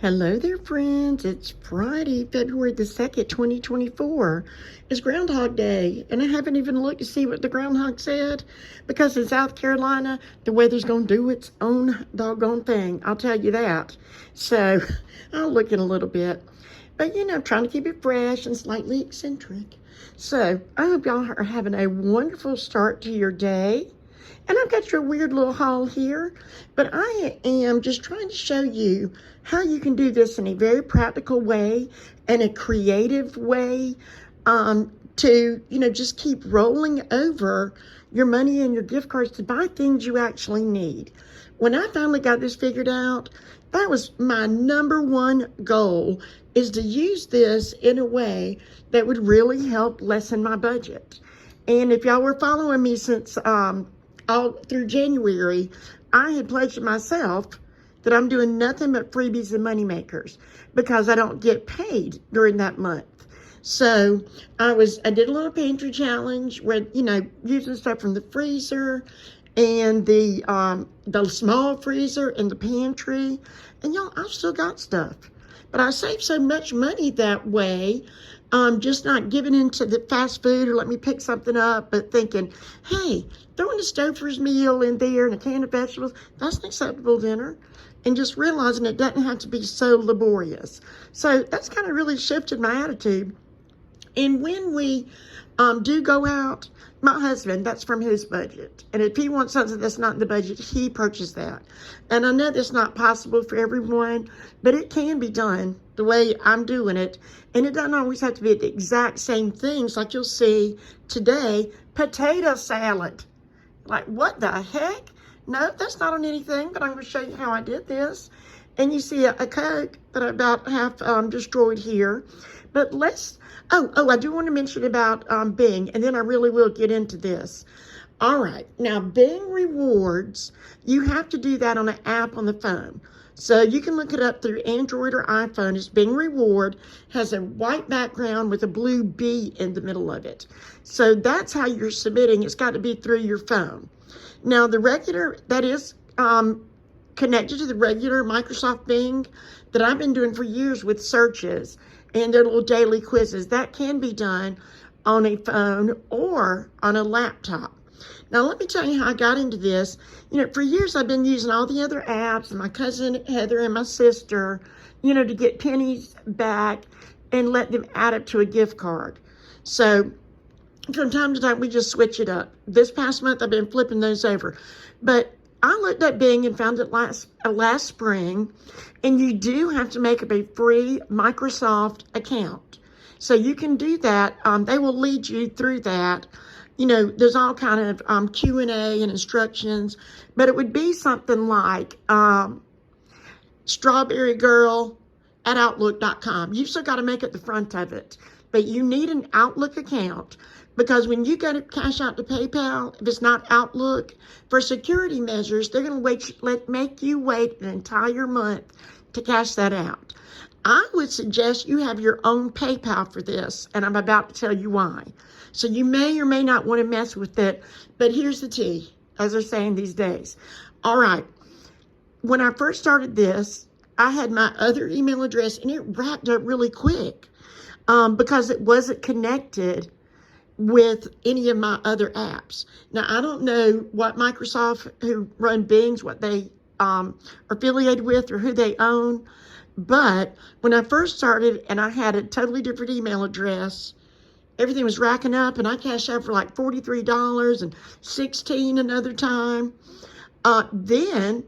Hello there, friends. It's Friday, February the 2nd, 2024. It's Groundhog Day, and I haven't even looked to see what the groundhog said because in South Carolina, the weather's going to do its own doggone thing. I'll tell you that. So I'll look in a little bit. But, I'm trying to keep it fresh and slightly eccentric. So I hope y'all are having a wonderful start to your day. And I've got your weird little haul here, but I am just trying to show you how you can do this in a very practical way and a creative way to, just keep rolling over your money and your gift cards to buy things you actually need. When I finally got this figured out, that was my number one goal, is to use this in a way that would really help lessen my budget. And if y'all were following me since all through January, I had pledged myself that I'm doing nothing but freebies and money makers because I don't get paid during that month. So I did a little pantry challenge where, using stuff from the freezer and the small freezer and the pantry. And y'all, I've still got stuff. But I saved so much money that way, just not giving into the fast food or let me pick something up, but thinking, hey, throwing a Stouffer's meal in there and a can of vegetables, that's an acceptable dinner. And just realizing it doesn't have to be so laborious. So that's kind of really shifted my attitude. And when we do go out, my husband, that's from his budget. And if he wants something that's not in the budget, he purchased that. And I know that's not possible for everyone, but it can be done the way I'm doing it. And it doesn't always have to be the exact same things. Like you'll see today, potato salad. Like, what the heck? No, that's not on anything, but I'm going to show you how I did this. And you see a Coke that I about half destroyed here. But I do want to mention about Bing, and then I really will get into this. All right, now Bing Rewards, you have to do that on an app on the phone. So you can look it up through Android or iPhone. It's Bing Reward, has a white background with a blue B in the middle of it. So that's how you're submitting. It's got to be through your phone. Now the regular, that is connected to the regular Microsoft Bing that I've been doing for years with searches and their little daily quizzes. That can be done on a phone or on a laptop. Now, let me tell you how I got into this. For years, I've been using all the other apps, and my cousin Heather and my sister, to get pennies back and let them add up to a gift card. So from time to time, we just switch it up. This past month, I've been flipping those over. But I looked at Bing and found it last spring, and you do have to make up a free Microsoft account. So you can do that. They will lead you through that. There's all kind of Q&A and instructions, but it would be something like Strawberry Girl at Outlook.com. You've still got to make it the front of it, but you need an Outlook account because when you go to cash out to PayPal, if it's not Outlook, for security measures, they're going to make you wait an entire month to cash that out. I would suggest you have your own PayPal for this, and I'm about to tell you why. So you may or may not want to mess with it, but here's the tea, as they're saying these days. All right, when I first started this, I had my other email address, and it wrapped up really quick because it wasn't connected with any of my other apps. Now, I don't know what Microsoft, who run Bing's, what they are affiliated with or who they own, but when I first started and I had a totally different email address, everything was racking up, and I cashed out for like $43 and $16 another time. Then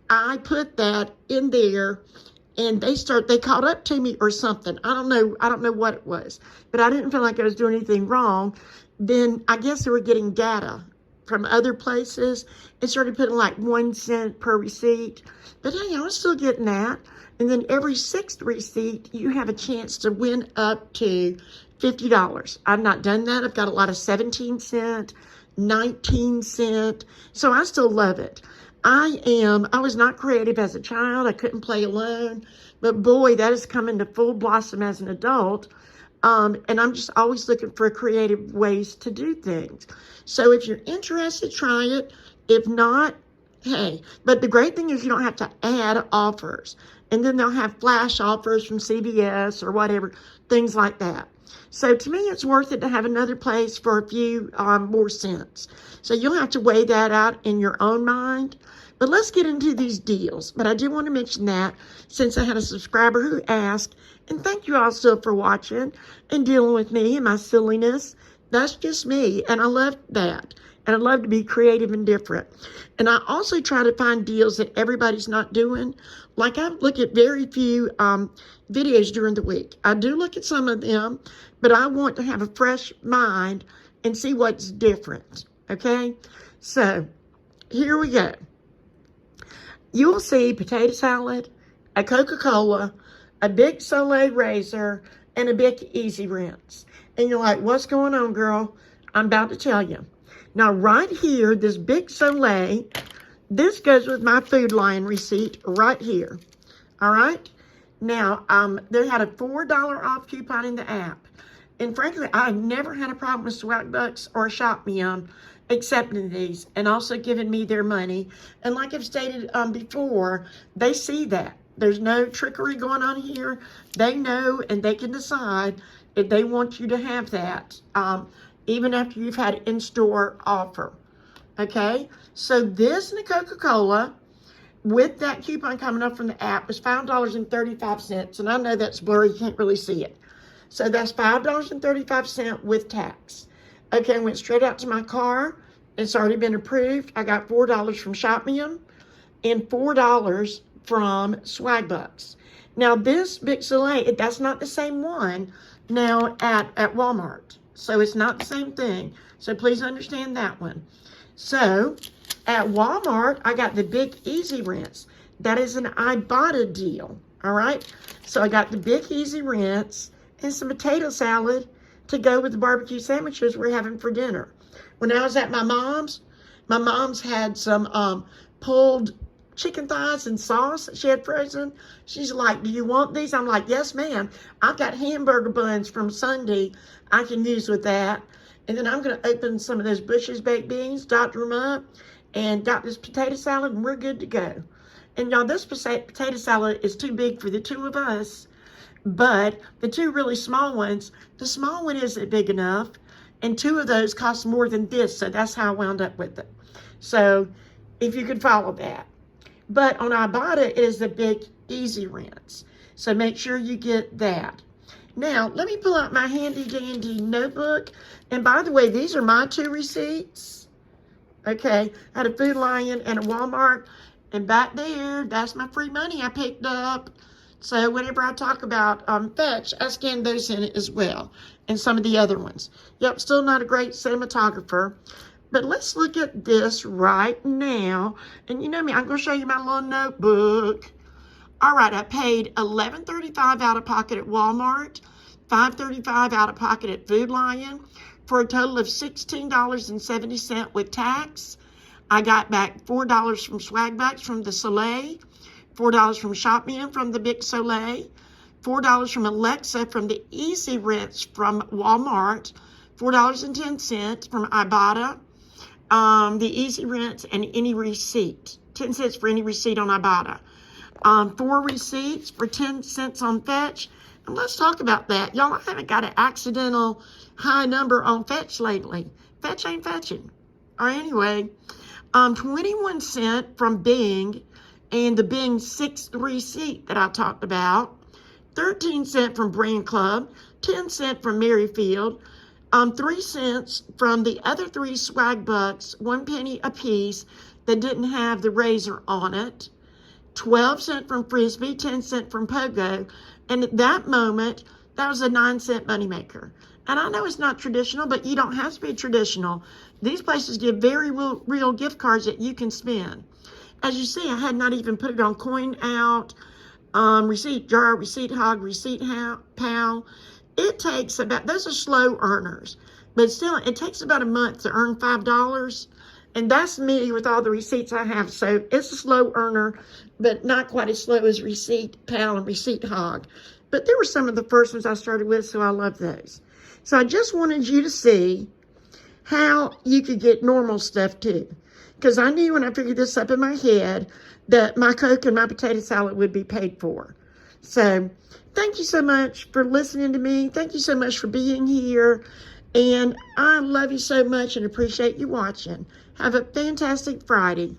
I put that in there, and they caught up to me or something. I don't know what it was, but I didn't feel like I was doing anything wrong. Then I guess they were getting data from other places and started putting like 1 cent per receipt. But hey, I was still getting that. And then every 6th receipt, you have a chance to win up to $50. I've not done that. I've got a lot of 17 cent, 19 cent. So I still love it. I was not creative as a child. I couldn't play alone. But boy, that is coming to full blossom as an adult. And I'm just always looking for creative ways to do things. So if you're interested, try it. If not, hey, but the great thing is you don't have to add offers. And then they'll have flash offers from CVS or whatever, things like that. So to me, it's worth it to have another place for a few more cents. So you'll have to weigh that out in your own mind. But let's get into these deals. But I do want to mention that since I had a subscriber who asked, and thank you all still for watching and dealing with me and my silliness. That's just me, and I love that. And I love to be creative and different. And I also try to find deals that everybody's not doing. Like I look at very few videos during the week. I do look at some of them, but I want to have a fresh mind and see what's different, okay? So here we go. You will see potato salad, a Coca-Cola, a Big Soleil razor, and a Big Easy Rinse. And you're like, what's going on, girl? I'm about to tell you. Now, right here, this Big Soleil, this goes with my Food Lion receipt right here. All right? Now, they had a $4 off coupon in the app. And frankly, I've never had a problem with Swagbucks or ShopMe accepting these and also giving me their money. And like I've stated before, they see that. There's no trickery going on here. They know and they can decide if they want you to have that, even after you've had an in-store offer. Okay? So this and the Coca-Cola, with that coupon coming up from the app, is $5.35. And I know that's blurry. You can't really see it. So that's $5.35 with tax. Okay, went straight out to my car. It's already been approved. I got $4 from ShopMe and $4 from Swagbucks. Now this Big Soleil, that's not the same one now at Walmart. So it's not the same thing. So please understand that one. So at Walmart, I got the Big Easy Rinse. That is an Ibotta deal. All right. So I got the Big Easy Rinse and some potato salad to go with the barbecue sandwiches we're having for dinner. When I was at my mom's had some pulled chicken thighs and sauce that she had frozen. She's like, do you want these? I'm like, yes, ma'am. I've got hamburger buns from Sunday I can use with that. And then I'm going to open some of those Bush's baked beans, doctor them up, and got this potato salad, and we're good to go. And y'all, this potato salad is too big for the two of us. But the two really small ones, the small one isn't big enough, and two of those cost more than this, so that's how I wound up with it. So if you could follow that. But on Ibotta, it is the Big Easy Rinse. So make sure you get that. Now, let me pull out my handy dandy notebook. And by the way, these are my two receipts. Okay, I had a Food Lion and a Walmart. And back there, that's my free money I picked up. So whenever I talk about Fetch, I scan those in it as well. And some of the other ones. Yep, still not a great cinematographer. But let's look at this right now. And you know me, I'm going to show you my little notebook. All right, I paid $11.35 out of pocket at Walmart, $5.35 out of pocket at Food Lion, for a total of $16.70 with tax. I got back $4 from Swagbucks from the Soleil, $4 from ShopMe from the Big Soleil, $4 from Alexa from the Easy Rinse from Walmart, $4.10 from Ibotta, the Easy Rinse, and any receipt. 10 cents for any receipt on Ibotta. 4 receipts for 10 cents on Fetch. And let's talk about that. Y'all, I haven't got an accidental high number on Fetch lately. Fetch ain't fetching. Or anyway, 21 cents from Bing and the Bing 6th receipt that I talked about. 13 cents from Brand Club. 10 cents from Merrifield. 3 cents from the other 3 Swagbucks, 1 penny a piece that didn't have the razor on it. 12 cents from Frisbee, 10 cents from Pogo. And at that moment, that was a 9 cent moneymaker. And I know it's not traditional, but you don't have to be traditional. These places give very real gift cards that you can spend. As you see, I had not even put it on Coin Out, Receipt Jar, Receipt Hog, Receipt Pal. It takes about, those are slow earners, but still, it takes about a month to earn $5. And that's me with all the receipts I have. So it's a slow earner, but not quite as slow as Receipt Pal and Receipt Hog. But there were some of the first ones I started with, so I love those. So I just wanted you to see how you could get normal stuff too. because I knew when I figured this up in my head that my Coke and my potato salad would be paid for. So thank you so much for listening to me. Thank you so much for being here. And I love you so much and appreciate you watching. Have a fantastic Friday.